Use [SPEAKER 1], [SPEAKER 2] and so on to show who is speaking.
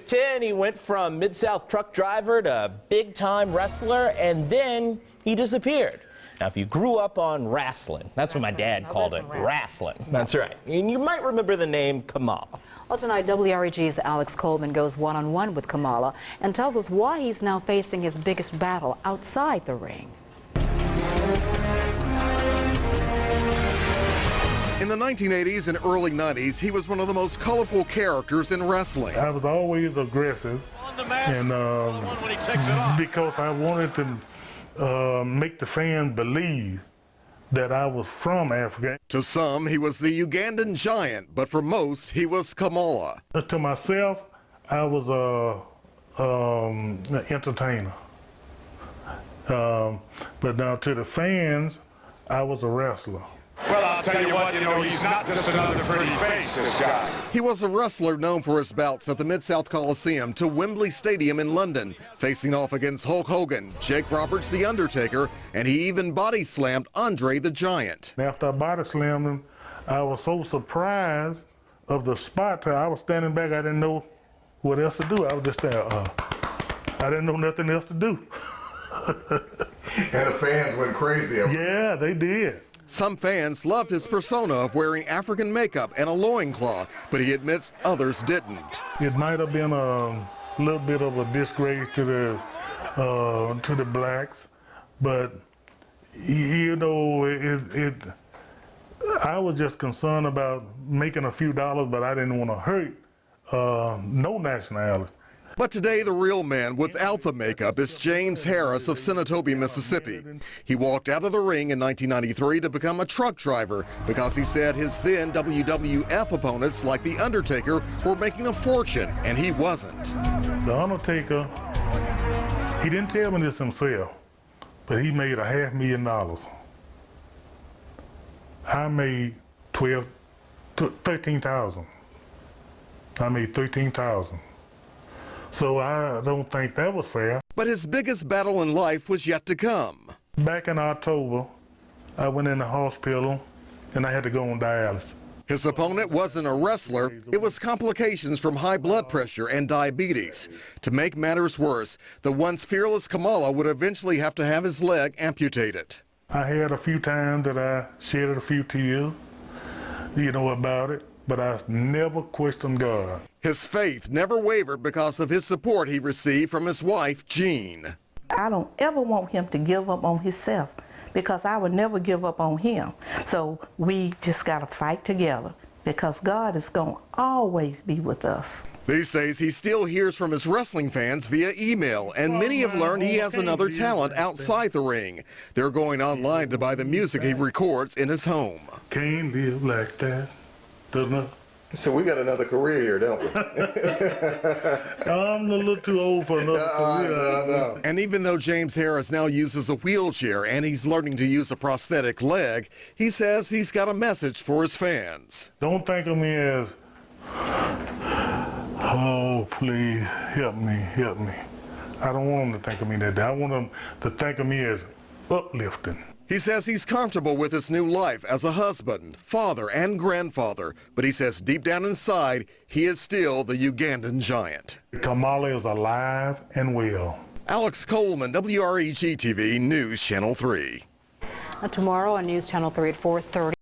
[SPEAKER 1] at 10, he went from Mid-South truck driver to big-time wrestler, and then he disappeared. Now, if you grew up on wrestling, that's what my dad called it, wrestling. That's right. And you might remember the name Kamala.
[SPEAKER 2] Well, tonight, WREG's Alex Coleman goes one-on-one with Kamala and tells us why he's now facing his biggest battle outside the ring.
[SPEAKER 3] In the 1980s and early 90s, he was one of the most colorful characters in wrestling.
[SPEAKER 4] I was always aggressive, and because I wanted to make the fans believe that I was from Africa.
[SPEAKER 3] To some, he was the Ugandan giant, but for most, he was Kamala.
[SPEAKER 4] To myself, I was an entertainer. But now to the fans, I was a wrestler.
[SPEAKER 5] Well, I'll tell you what, he's not just another pretty face, this guy.
[SPEAKER 3] He was a wrestler known for his bouts at the Mid-South Coliseum to Wembley Stadium in London, facing off against Hulk Hogan, Jake Roberts, The Undertaker, and he even body slammed Andre the Giant.
[SPEAKER 4] After I body slammed him, I was so surprised of the spot. I was standing back, I didn't know what else to do. I was just there, I didn't know nothing else to do.
[SPEAKER 3] And the fans went crazy.
[SPEAKER 4] Yeah, they did.
[SPEAKER 3] Some fans loved his persona of wearing African makeup and a loincloth, but he admits others didn't.
[SPEAKER 4] It might have been a little bit of a disgrace to the blacks, but I was just concerned about making a few dollars, but I didn't want to hurt no nationality.
[SPEAKER 3] But today, the real man without the makeup is James Harris of Senatobia, Mississippi. He walked out of the ring in 1993 to become a truck driver because he said his then WWF opponents like The Undertaker were making a fortune, and he wasn't.
[SPEAKER 4] The Undertaker, he didn't tell me this himself, but he made $500,000. I made $13,000. I made $13,000. So I don't think that was fair.
[SPEAKER 3] But his biggest battle in life was yet to come.
[SPEAKER 4] Back in October, I went in the hospital and I had to go on dialysis.
[SPEAKER 3] His opponent wasn't a wrestler, it was complications from high blood pressure and diabetes. To make matters worse, the once fearless Kamala would eventually have to have his leg amputated.
[SPEAKER 4] I had a few times that I shedded a few tears, about it, but I never questioned God.
[SPEAKER 3] His faith never wavered because of his support he received from his wife, Jean.
[SPEAKER 6] I don't ever want him to give up on himself because I would never give up on him. So we just got to fight together because God is going to always be with us.
[SPEAKER 3] These days, he still hears from his wrestling fans via email, and many have learned he has another talent outside the ring. They're going online to buy the music he records in his home.
[SPEAKER 4] Can't live like that, doesn't it?
[SPEAKER 3] So we got another career here, don't we?
[SPEAKER 4] I'm a little too old for another career.
[SPEAKER 3] No. And even though James Harris now uses a wheelchair and he's learning to use a prosthetic leg, he says he's got a message for his fans.
[SPEAKER 4] Don't think of me as, oh, please, help me, help me. I don't want them to think of me that way. I want them to think of me as uplifting.
[SPEAKER 3] He says he's comfortable with his new life as a husband, father, and grandfather, but he says deep down inside, he is still the Ugandan giant.
[SPEAKER 4] Kamala is alive and well.
[SPEAKER 3] Alex Coleman, WREG TV News Channel 3.
[SPEAKER 2] Tomorrow on News Channel 3 at 4:30.